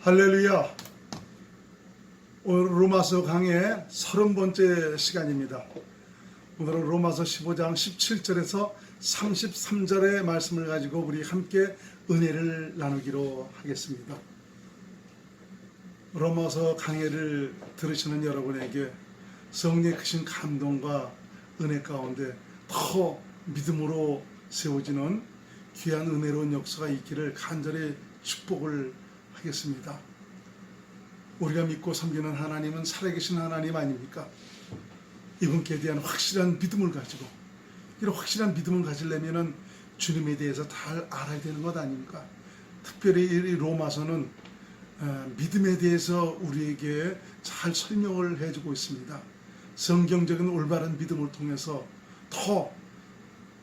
할렐루야. 오늘 로마서 강의 30번째 시간입니다. 오늘은 로마서 15장 17절에서 33절의 말씀을 가지고 우리 함께 은혜를 나누기로 하겠습니다. 로마서 강의를 들으시는 여러분에게 성령의 크신 감동과 은혜 가운데 더 믿음으로 세워지는 귀한 은혜로운 역사가 있기를 간절히 축복을 하겠습니다. 우리가 믿고 섬기는 하나님은 살아계신 하나님 아닙니까? 이분께 대한 확실한 믿음을 가지고, 이런 확실한 믿음을 가지려면 주님에 대해서 잘 알아야 되는 것 아닙니까? 특별히 이 로마서는 믿음에 대해서 우리에게 잘 설명을 해주고 있습니다. 성경적인 올바른 믿음을 통해서 더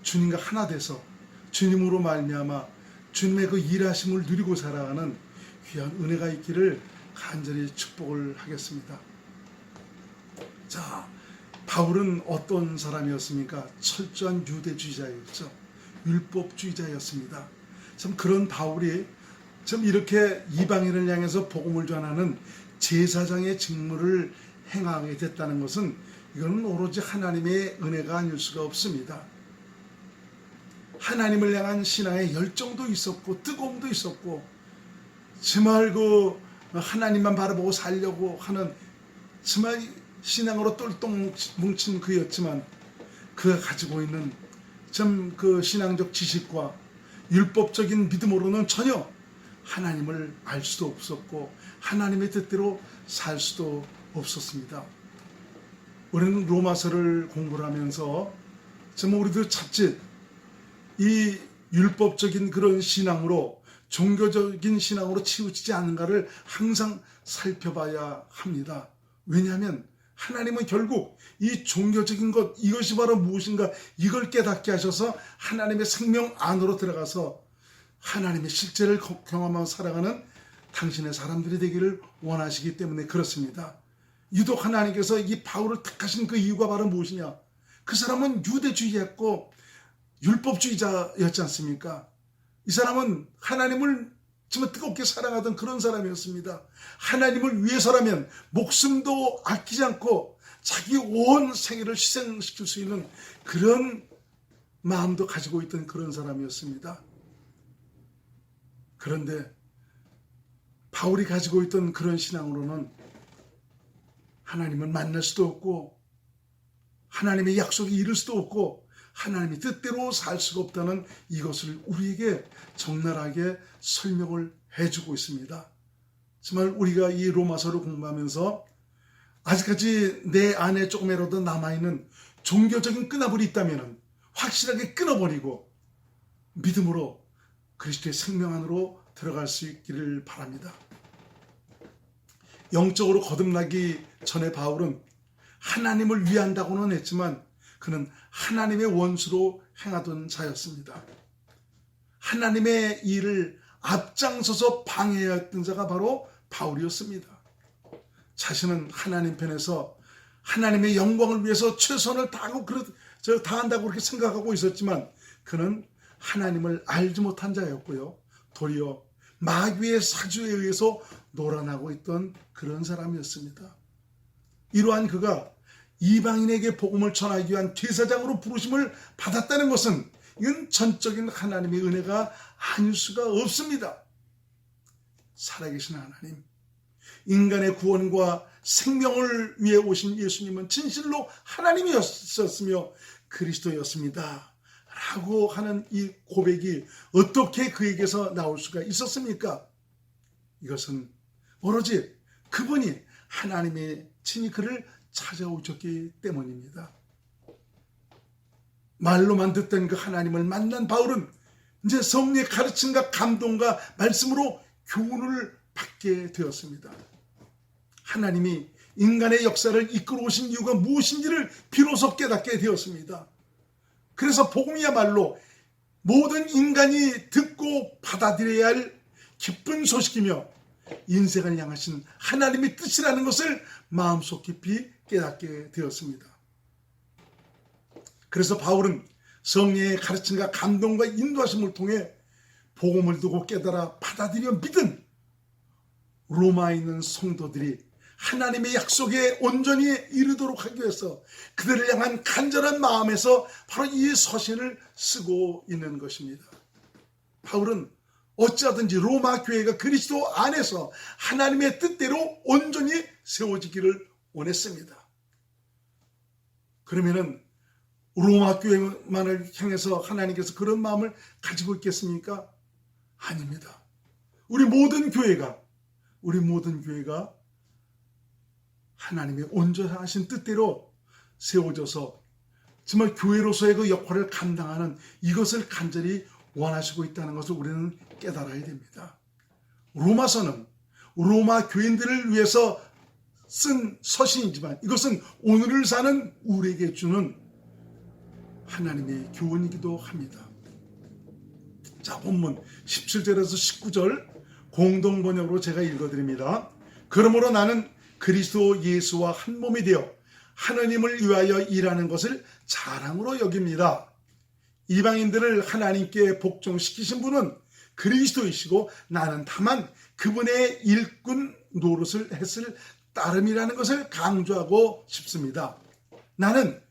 주님과 하나 돼서 주님으로 말미암아 주님의 그 일하심을 누리고 살아가는 귀한 은혜가 있기를 간절히 축복을 하겠습니다. 자, 바울은 어떤 사람이었습니까? 철저한 유대주의자였죠. 율법주의자였습니다. 참 그런 바울이 참 이렇게 이방인을 향해서 복음을 전하는 제사장의 직무를 행하게 됐다는 것은 이거는 오로지 하나님의 은혜가 아닐 수가 없습니다. 하나님을 향한 신앙의 열정도 있었고 뜨거움도 있었고 정말 그 하나님만 바라보고 살려고 하는 정말 신앙으로 똘똘 뭉친 그였지만 그가 가지고 있는 참 그 신앙적 지식과 율법적인 믿음으로는 전혀 하나님을 알 수도 없었고 하나님의 뜻대로 살 수도 없었습니다. 우리는 로마서를 공부를 하면서 정말 우리도 자칫 이 율법적인 그런 신앙으로 종교적인 신앙으로 치우치지 않는가를 항상 살펴봐야 합니다. 왜냐하면 하나님은 결국 이 종교적인 것, 이것이 바로 무엇인가 이걸 깨닫게 하셔서 하나님의 생명 안으로 들어가서 하나님의 실제를 경험하며 살아가는 당신의 사람들이 되기를 원하시기 때문에 그렇습니다. 유독 하나님께서 이 바울을 택하신 그 이유가 바로 무엇이냐? 그 사람은 유대주의였고 율법주의자였지 않습니까? 이 사람은 하나님을 정말 뜨겁게 사랑하던 그런 사람이었습니다. 하나님을 위해서라면 목숨도 아끼지 않고 자기 온 생애를 희생시킬 수 있는 그런 마음도 가지고 있던 그런 사람이었습니다. 그런데 바울이 가지고 있던 그런 신앙으로는 하나님을 만날 수도 없고 하나님의 약속에 이를 수도 없고 하나님의 뜻대로 살 수가 없다는 이것을 우리에게 적나라하게 설명을 해주고 있습니다. 정말 우리가 이 로마서를 공부하면서 아직까지 내 안에 조금이라도 남아있는 종교적인 끈아불이 있다면 확실하게 끊어버리고 믿음으로 그리스도의 생명 안으로 들어갈 수 있기를 바랍니다. 영적으로 거듭나기 전에 바울은 하나님을 위한다고는 했지만 그는 하나님의 원수로 행하던 자였습니다. 하나님의 일을 앞장서서 방해했던 자가 바로 바울이었습니다. 자신은 하나님 편에서 하나님의 영광을 위해서 최선을 다한다고 그렇게 생각하고 있었지만 그는 하나님을 알지 못한 자였고요. 도리어 마귀의 사주에 의해서 놀아나고 있던 그런 사람이었습니다. 이러한 그가 이방인에게 복음을 전하기 위한 제사장으로 부르심을 받았다는 것은 이건 전적인 하나님의 은혜가 아닐 수가 없습니다. 살아계신 하나님, 인간의 구원과 생명을 위해 오신 예수님은 진실로 하나님이었으며 그리스도였습니다 라고 하는 이 고백이 어떻게 그에게서 나올 수가 있었습니까? 이것은 오로지 그분이 하나님의 친히 그를 찾아오셨기 때문입니다. 말로만 듣던 그 하나님을 만난 바울은 이제 성령의 가르침과 감동과 말씀으로 교훈을 받게 되었습니다. 하나님이 인간의 역사를 이끌어 오신 이유가 무엇인지를 비로소 깨닫게 되었습니다. 그래서 복음이야말로 모든 인간이 듣고 받아들여야 할 기쁜 소식이며 인생을 향하신 하나님의 뜻이라는 것을 마음속 깊이 깨닫게 되었습니다. 그래서 바울은 성령의 가르침과 감동과 인도하심을 통해 복음을 두고 깨달아 받아들여 믿은 로마에 있는 성도들이 하나님의 약속에 온전히 이르도록 하기 위해서 그들을 향한 간절한 마음에서 바로 이 서신을 쓰고 있는 것입니다. 바울은 어찌하든지 로마 교회가 그리스도 안에서 하나님의 뜻대로 온전히 세워지기를 원했습니다. 그러면은 로마 교회만을 향해서 하나님께서 그런 마음을 가지고 있겠습니까? 아닙니다. 우리 모든 교회가 하나님의 온전하신 뜻대로 세워져서 정말 교회로서의 그 역할을 감당하는 이것을 간절히 원하시고 있다는 것을 우리는 깨달아야 됩니다. 로마서는 로마 교인들을 위해서 쓴 서신이지만 이것은 오늘을 사는 우리에게 주는 하나님의 교훈이기도 합니다. 자, 본문 17절에서 19절 공동번역으로 제가 읽어드립니다. 그러므로 나는 그리스도 예수와 한 몸이 되어 하나님을 위하여 일하는 것을 자랑으로 여깁니다. 이방인들을 하나님께 복종시키신 분은 그리스도이시고 나는 다만 그분의 일꾼 노릇을 했을 따름이라는 것을 강조하고 싶습니다. 나는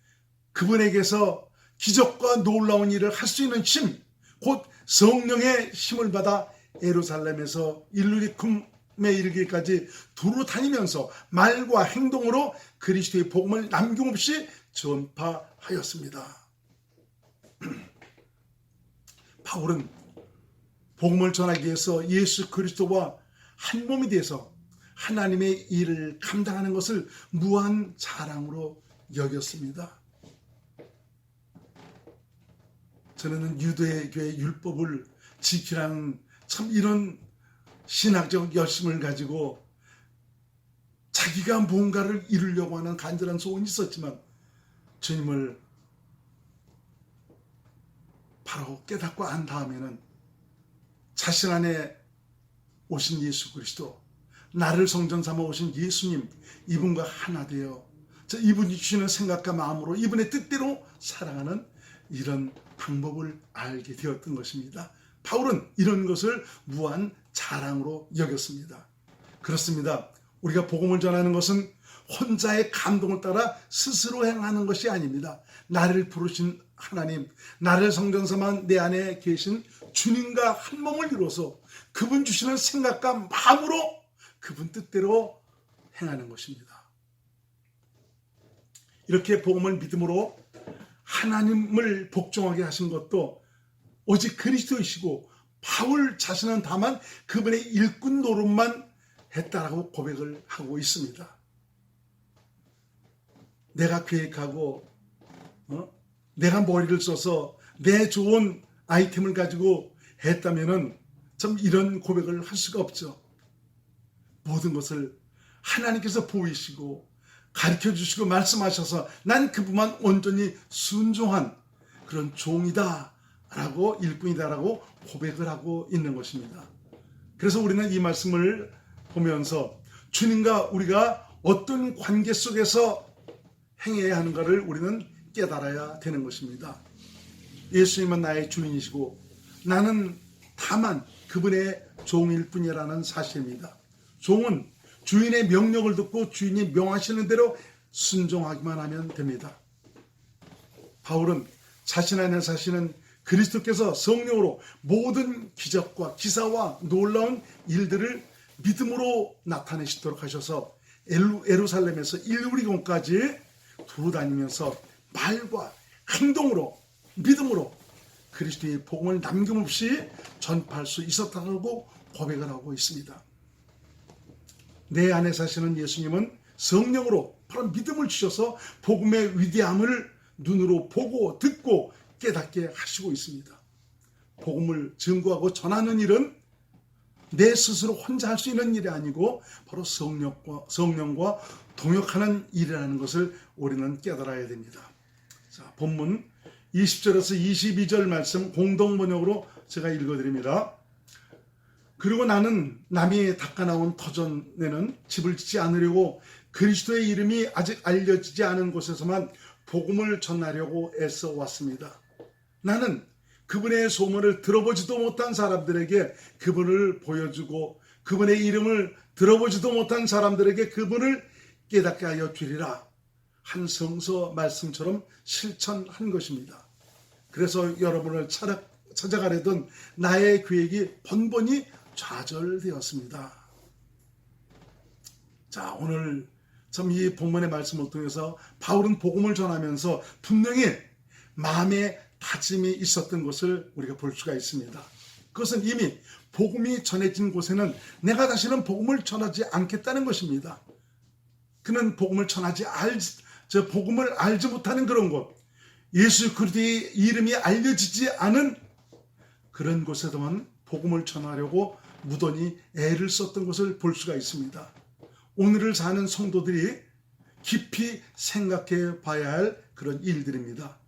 그분에게서 기적과 놀라운 일을 할 수 있는 힘, 곧 성령의 힘을 받아 예루살렘에서 일루리쿰에 이르기까지 두루 다니면서 말과 행동으로 그리스도의 복음을 남김없이 전파하였습니다. 바울은 복음을 전하기 위해서 예수 그리스도와 한 몸이 돼서 하나님의 일을 감당하는 것을 무한 자랑으로 여겼습니다. 저는 유대교의 율법을 지키라는 참 이런 신학적 열심을 가지고 자기가 뭔가를 이루려고 하는 간절한 소원이 있었지만 주님을 바로 깨닫고 안 다음에는 자신 안에 오신 예수 그리스도, 나를 성전 삼아 오신 예수님, 이분과 하나 되어 이분이 주시는 생각과 마음으로 이분의 뜻대로 살아가는 이런 방법을 알게 되었던 것입니다. 바울은 이런 것을 무한 자랑으로 여겼습니다. 그렇습니다. 우리가 복음을 전하는 것은 혼자의 감동을 따라 스스로 행하는 것이 아닙니다. 나를 부르신 하나님, 나를 성전 삼아 내 안에 계신 주님과 한 몸을 이루어서 그분 주시는 생각과 마음으로 그분 뜻대로 행하는 것입니다. 이렇게 복음을 믿음으로 하나님을 복종하게 하신 것도 오직 그리스도이시고 바울 자신은 다만 그분의 일꾼 노릇만 했다라고 고백을 하고 있습니다. 내가 계획하고 내가 머리를 써서 내 좋은 아이템을 가지고 했다면은 참 이런 고백을 할 수가 없죠. 모든 것을 하나님께서 보이시고 가르쳐 주시고 말씀하셔서 난 그분만 온전히 순종한 그런 종이다 라고 일꾼이다 라고 고백을 하고 있는 것입니다. 그래서 우리는 이 말씀을 보면서 주님과 우리가 어떤 관계 속에서 행해야 하는가를 우리는 깨달아야 되는 것입니다. 예수님은 나의 주인이시고 나는 다만 그분의 종일 뿐이라는 사실입니다. 종은 주인의 명령을 듣고 주인이 명하시는 대로 순종하기만 하면 됩니다. 바울은 자신 안에 사시는 그리스도께서 성령으로 모든 기적과 기사와 놀라운 일들을 믿음으로 나타내시도록 하셔서 예루살렘에서 일루리온까지 두루다니면서 말과 행동으로 믿음으로 그리스도의 복음을 남김없이 전파할 수 있었다고 고백을 하고 있습니다. 내 안에 사시는 예수님은 성령으로 바로 믿음을 주셔서 복음의 위대함을 눈으로 보고 듣고 깨닫게 하시고 있습니다. 복음을 증거하고 전하는 일은 내 스스로 혼자 할 수 있는 일이 아니고 바로 성령과 동역하는 일이라는 것을 우리는 깨달아야 됩니다. 자, 본문 20절에서 22절 말씀 공동번역으로 제가 읽어드립니다. 그리고 나는 남이 닦아나온 터전에는 집을 짓지 않으려고 그리스도의 이름이 아직 알려지지 않은 곳에서만 복음을 전하려고 애써 왔습니다. 나는 그분의 소문을 들어보지도 못한 사람들에게 그분을 보여주고 그분의 이름을 들어보지도 못한 사람들에게 그분을 깨닫게 하여 주리라 한 성서 말씀처럼 실천한 것입니다. 그래서 여러분을 찾아가려던 나의 계획이 번번이 좌절되었습니다. 자, 오늘 참 이 본문의 말씀을 통해서 바울은 복음을 전하면서 분명히 마음에 다짐이 있었던 것을 우리가 볼 수가 있습니다. 그것은 이미 복음이 전해진 곳에는 내가 다시는 복음을 전하지 않겠다는 것입니다. 그는 복음을 복음을 알지 못하는 그런 곳, 예수 그리스도의 이름이 알려지지 않은 그런 곳에서만 복음을 전하려고 무던히 애를 썼던 것을 볼 수가 있습니다. 오늘을 사는 성도들이 깊이 생각해 봐야 할 그런 일들입니다.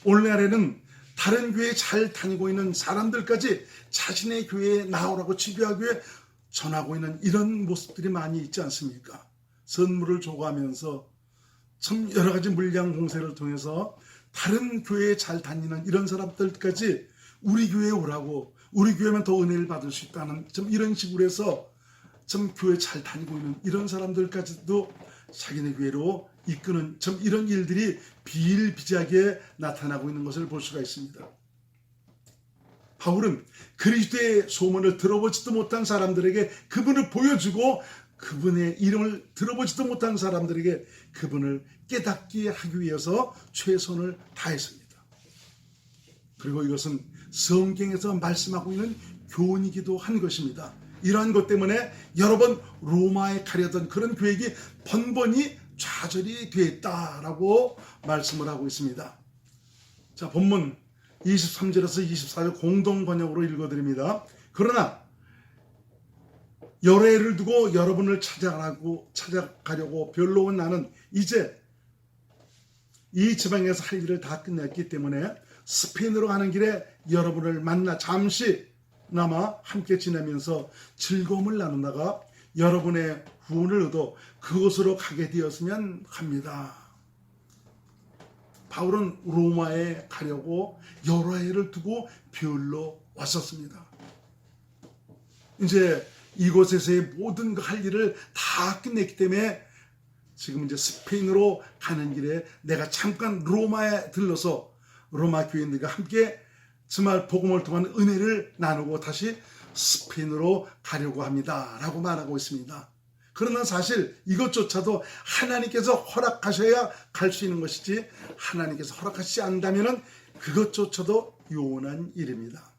오늘날에는 다른 교회에 잘 다니고 있는 사람들까지 자신의 교회에 나오라고 집요하게 전하고 있는 이런 모습들이 많이 있지 않습니까? 선물을 줘가면서 참 여러 가지 물량 공세를 통해서 다른 교회에 잘 다니는 이런 사람들까지 우리 교회에 오라고, 우리 교회면 더 은혜를 받을 수 있다는 좀 이런 식으로 해서 좀 교회 잘 다니고 있는 이런 사람들까지도 자기네 교회로 이끄는 좀 이런 일들이 비일비재하게 나타나고 있는 것을 볼 수가 있습니다. 바울은 그리스도의 소문을 들어보지도 못한 사람들에게 그분을 보여주고 그분의 이름을 들어보지도 못한 사람들에게 그분을 깨닫게 하기 위해서 최선을 다했습니다. 그리고 이것은 성경에서 말씀하고 있는 교훈이기도 한 것입니다. 이러한 것 때문에 여러 번 로마에 가려던 그런 계획이 번번이 좌절이 되었다라고 말씀을 하고 있습니다. 자, 본문 23절에서 24절 공동 번역으로 읽어드립니다. 그러나 여러 해를 두고 여러분을 찾아가려고 별로 나는 이제 이 지방에서 할 일을 다 끝냈기 때문에 스페인으로 가는 길에 여러분을 만나 잠시나마 함께 지내면서 즐거움을 나누다가 여러분의 후원을 얻어 그곳으로 가게 되었으면 합니다. 바울은 로마에 가려고 여러 해를 두고 별로 왔었습니다. 이제 이곳에서의 모든 할 일을 다 끝냈기 때문에 지금 이제 스페인으로 가는 길에 내가 잠깐 로마에 들러서 로마 교인들과 함께 정말 복음을 통한 은혜를 나누고 다시 스페인으로 가려고 합니다 라고 말하고 있습니다. 그러나 사실 이것조차도 하나님께서 허락하셔야 갈 수 있는 것이지 하나님께서 허락하시지 않는다면 그것조차도 요원한 일입니다.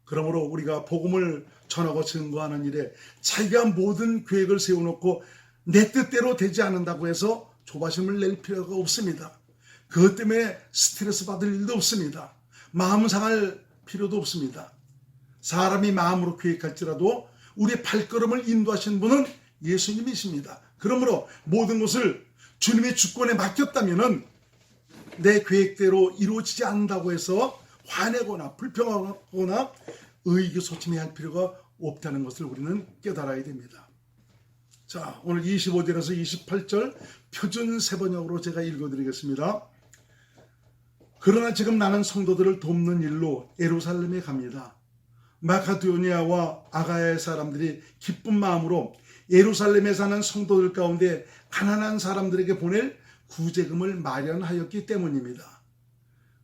그러므로 우리가 복음을 전하고 증거하는 일에 자기가 모든 계획을 세워놓고 내 뜻대로 되지 않는다고 해서 조바심을 낼 필요가 없습니다. 그것 때문에 스트레스 받을 일도 없습니다. 마음 상할 필요도 없습니다. 사람이 마음으로 계획할지라도 우리의 발걸음을 인도하신 분은 예수님이십니다. 그러므로 모든 것을 주님의 주권에 맡겼다면 내 계획대로 이루어지지 않는다고 해서 화내거나 불평하거나 의기소침해할 필요가 없다는 것을 우리는 깨달아야 됩니다. 자, 오늘 25절에서 28절 표준 세번역으로 제가 읽어드리겠습니다. 그러나 지금 나는 성도들을 돕는 일로 예루살렘에 갑니다. 마케도니아와 아가야의 사람들이 기쁜 마음으로 예루살렘에 사는 성도들 가운데 가난한 사람들에게 보낼 구제금을 마련하였기 때문입니다.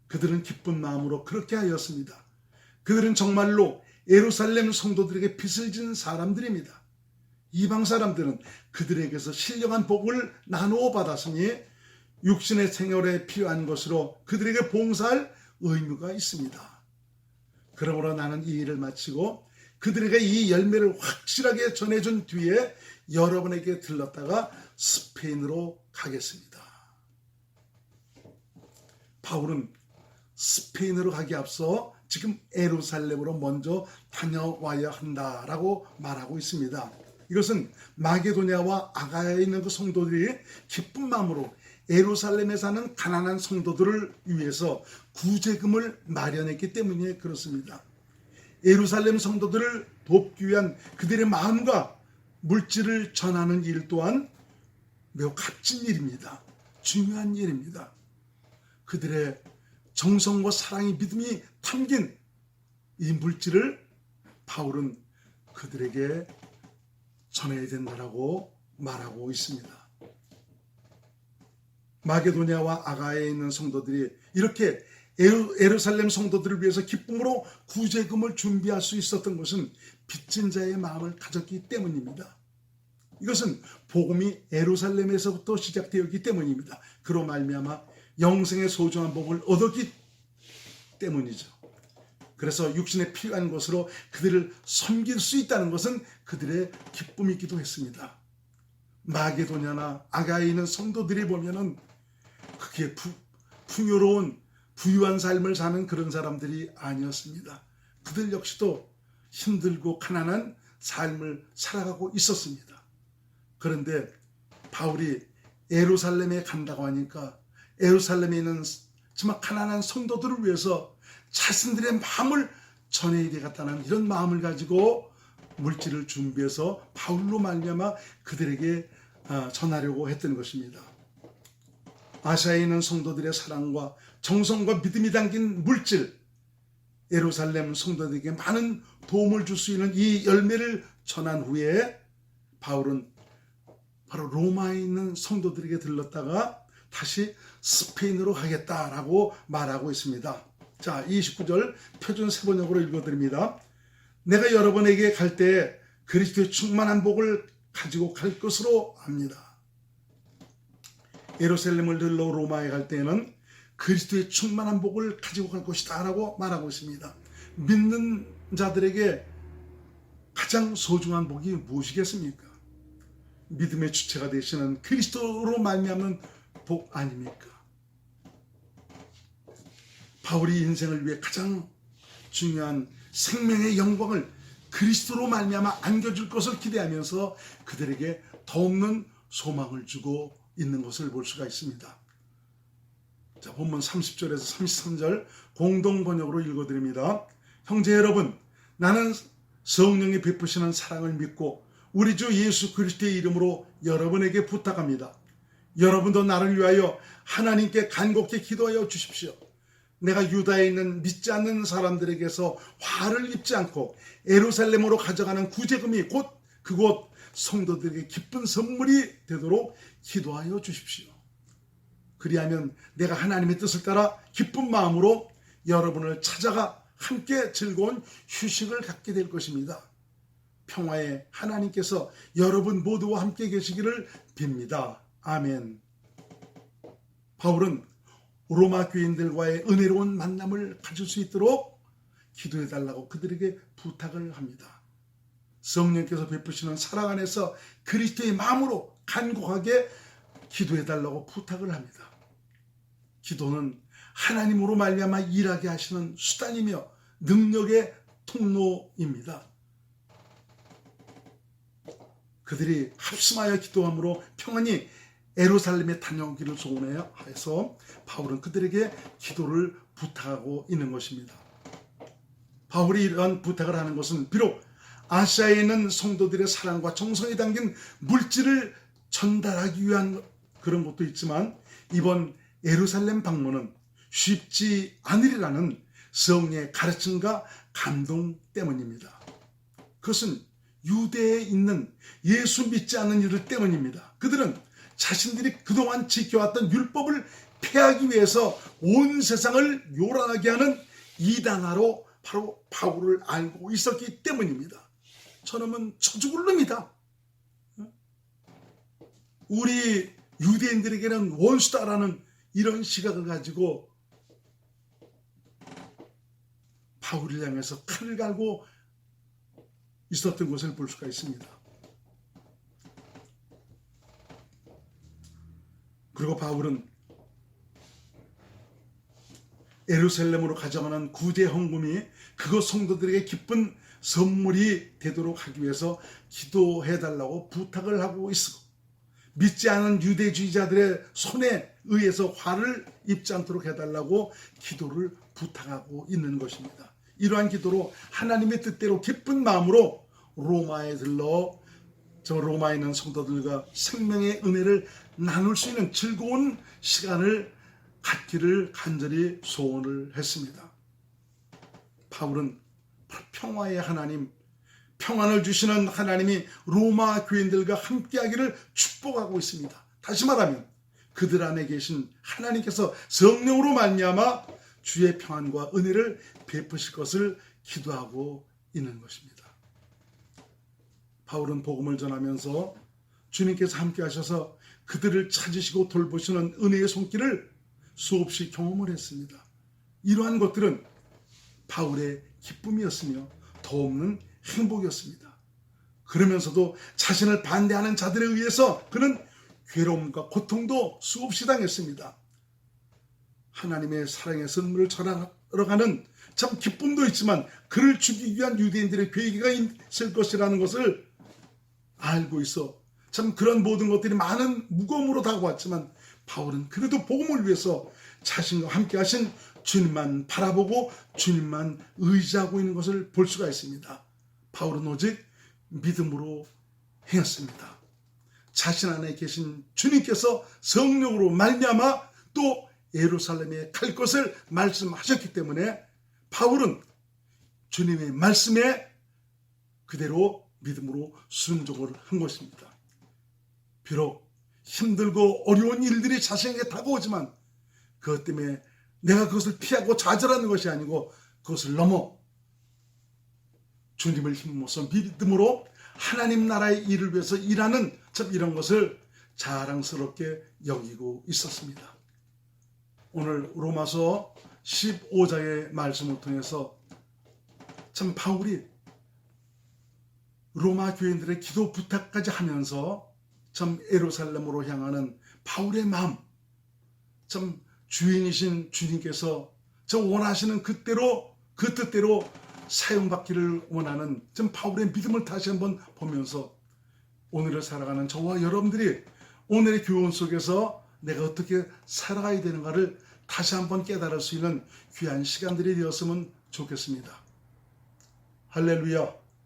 그들은 기쁜 마음으로 그렇게 하였습니다. 그들은 정말로 예루살렘 성도들에게 빚을 진 사람들입니다. 이방 사람들은 그들에게서 신령한 복을 나누어 받았으니 육신의 생활에 필요한 것으로 그들에게 봉사할 의무가 있습니다. 그러므로 나는 이 일을 마치고 그들에게 이 열매를 확실하게 전해준 뒤에 여러분에게 들렀다가 스페인으로 가겠습니다. 바울은 스페인으로 가기 앞서 지금 예루살렘으로 먼저 다녀와야 한다라고 말하고 있습니다. 이것은 마게도냐와 아가야에 있는 그 성도들이 기쁜 마음으로 예루살렘에 사는 가난한 성도들을 위해서 구제금을 마련했기 때문에 그렇습니다. 예루살렘 성도들을 돕기 위한 그들의 마음과 물질을 전하는 일 또한 매우 값진 일입니다. 중요한 일입니다. 그들의 정성과 사랑이 믿음이 담긴 이 물질을 바울은 그들에게 전해야 된다라고 말하고 있습니다. 마게도냐와 아가야에 있는 성도들이 이렇게 예루살렘 성도들을 위해서 기쁨으로 구제금을 준비할 수 있었던 것은 빚진 자의 마음을 가졌기 때문입니다. 이것은 복음이 예루살렘에서부터 시작되었기 때문입니다. 그로 말미암아 영생의 소중한 복을 얻었기 때문이죠. 그래서 육신에 필요한 것으로 그들을 섬길 수 있다는 것은 그들의 기쁨이기도 했습니다. 마게도냐나 아가야에 있는 성도들이 보면은 그게 풍요로운 부유한 삶을 사는 그런 사람들이 아니었습니다. 그들 역시도 힘들고 가난한 삶을 살아가고 있었습니다. 그런데 바울이 예루살렘에 간다고 하니까 예루살렘에 있는 정말 가난한 성도들을 위해서 자신들의 마음을 전해야 되겠다는 이런 마음을 가지고 물질을 준비해서 바울로 말미암아 그들에게 전하려고 했던 것입니다. 아시아에 있는 성도들의 사랑과 정성과 믿음이 담긴 물질, 예루살렘 성도들에게 많은 도움을 줄 수 있는 이 열매를 전한 후에 바울은 바로 로마에 있는 성도들에게 들렀다가 다시 스페인으로 가겠다라고 말하고 있습니다. 자, 29절 표준 세번역으로 읽어드립니다. 내가 여러분에게 갈 때 그리스도의 충만한 복을 가지고 갈 것으로 압니다. 예루살렘을 들러 로마에 갈 때에는 그리스도의 충만한 복을 가지고 갈 것이다 라고 말하고 있습니다. 믿는 자들에게 가장 소중한 복이 무엇이겠습니까? 믿음의 주체가 되시는 그리스도로 말미암는 복 아닙니까? 바울이 인생을 위해 가장 중요한 생명의 영광을 그리스도로 말미암아 안겨줄 것을 기대하면서 그들에게 더없는 소망을 주고 있는 것을 볼 수가 있습니다. 자, 본문 30절에서 33절 공동 번역으로 읽어드립니다. 형제 여러분, 나는 성령이 베푸시는 사랑을 믿고 우리 주 예수 그리스도의 이름으로 여러분에게 부탁합니다. 여러분도 나를 위하여 하나님께 간곡히 기도하여 주십시오. 내가 유다에 있는 믿지 않는 사람들에게서 화를 입지 않고 예루살렘으로 가져가는 구제금이 곧 그곳 성도들에게 기쁜 선물이 되도록 기도하여 주십시오. 그리하면 내가 하나님의 뜻을 따라 기쁜 마음으로 여러분을 찾아가 함께 즐거운 휴식을 갖게 될 것입니다. 평화의 하나님께서 여러분 모두와 함께 계시기를 빕니다. 아멘. 바울은 로마 교인들과의 은혜로운 만남을 가질 수 있도록 기도해달라고 그들에게 부탁을 합니다. 성령께서 베푸시는 사랑 안에서 그리스도의 마음으로 간곡하게 기도해달라고 부탁을 합니다. 기도는 하나님으로 말미암아 일하게 하시는 수단이며 능력의 통로입니다. 그들이 합심하여 기도함으로 평안히 예루살렘에 다녀오기를 소원해서 바울은 그들에게 기도를 부탁하고 있는 것입니다. 바울이 이러한 부탁을 하는 것은 비록 아시아에 있는 성도들의 사랑과 정성이 담긴 물질을 전달하기 위한 그런 것도 있지만 이번 예루살렘 방문은 쉽지 않으리라는 성령의 가르침과 감동 때문입니다. 그것은 유대에 있는 예수 믿지 않는 이들 때문입니다. 그들은 자신들이 그동안 지켜왔던 율법을 폐하기 위해서 온 세상을 요란하게 하는 이단아로 바로 바울을 알고 있었기 때문입니다. 저놈은 쳐 죽을 놈이다. 우리 유대인들에게는 원수다라는 이런 시각을 가지고 바울을 향해서 칼을 갈고 있었던 것을 볼 수가 있습니다. 그리고 바울은 예루살렘으로 가져가는 구제 헌금이 그것 성도들에게 기쁜 선물이 되도록 하기 위해서 기도해달라고 부탁을 하고 있고 믿지 않은 유대주의자들의 손에 의해서 화를 입지 않도록 해달라고 기도를 부탁하고 있는 것입니다. 이러한 기도로 하나님의 뜻대로 기쁜 마음으로 로마에 들러 저 로마에 있는 성도들과 생명의 은혜를 나눌 수 있는 즐거운 시간을 갖기를 간절히 소원을 했습니다. 바울은 평화의 하나님, 평안을 주시는 하나님이 로마 교인들과 함께하기를 축복하고 있습니다. 다시 말하면 그들 안에 계신 하나님께서 성령으로 말미암아 주의 평안과 은혜를 베푸실 것을 기도하고 있는 것입니다. 바울은 복음을 전하면서 주님께서 함께 하셔서 그들을 찾으시고 돌보시는 은혜의 손길을 수없이 경험을 했습니다. 이러한 것들은 바울의 기쁨이었으며 더없는 행복이었습니다. 그러면서도 자신을 반대하는 자들에 의해서 그는 괴로움과 고통도 수없이 당했습니다. 하나님의 사랑의 선물을 전하러 가는 참 기쁨도 있지만 그를 죽이기 위한 유대인들의 계획이 있을 것이라는 것을 알고 있어 참 그런 모든 것들이 많은 무거움으로 다가왔지만 바울은 그래도 복음을 위해서 자신과 함께 하신 주님만 바라보고 주님만 의지하고 있는 것을 볼 수가 있습니다. 바울은 오직 믿음으로 행했습니다. 자신 안에 계신 주님께서 성령으로 말미암아 또 예루살렘에 갈 것을 말씀하셨기 때문에 바울은 주님의 말씀에 그대로 믿음으로 순종을 한 것입니다. 비록 힘들고 어려운 일들이 자신에게 다가오지만 그것 때문에 내가 그것을 피하고 좌절하는 것이 아니고 그것을 넘어 주님을 힘입어서 믿음으로 하나님 나라의 일을 위해서 일하는 참 이런 것을 자랑스럽게 여기고 있었습니다. 오늘 로마서 15장의 말씀을 통해서 참 바울이 로마 교인들의 기도 부탁까지 하면서 참 예루살렘으로 향하는 바울의 마음, 참 주인이신 주님께서 저 원하시는 그 뜻대로 사용받기를 원하는 좀 바울의 믿음을 다시 한번 보면서 오늘을 살아가는 저와 여러분들이 오늘의 교훈 속에서 내가 어떻게 살아가야 되는가를 다시 한번 깨달을 수 있는 귀한 시간들이 되었으면 좋겠습니다. 할렐루야.